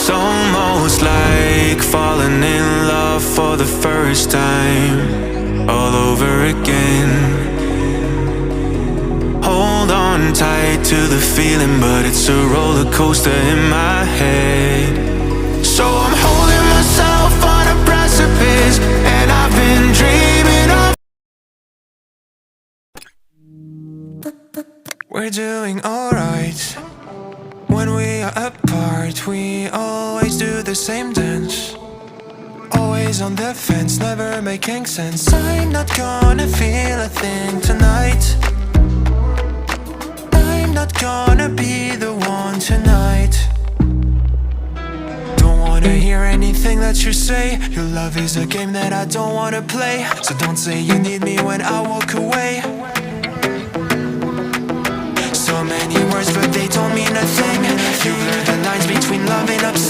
It's almost like falling in love for the first time, all over again. Hold on tight to the feeling, but it's a roller coaster in my head. So I'm holding myself on a precipice, and I've been dreaming of. We're doing alright. When we are apart, we always do the same dance. Always on the fence, never making sense. I'm not gonna feel a thing tonight. I'm not gonna be the one tonight. Don't wanna hear anything that you say. Your love is a game that I don't wanna play. So don't say you need me when I walk away. So many words, but they don't mean a thing. You blur the lines between love and obsession.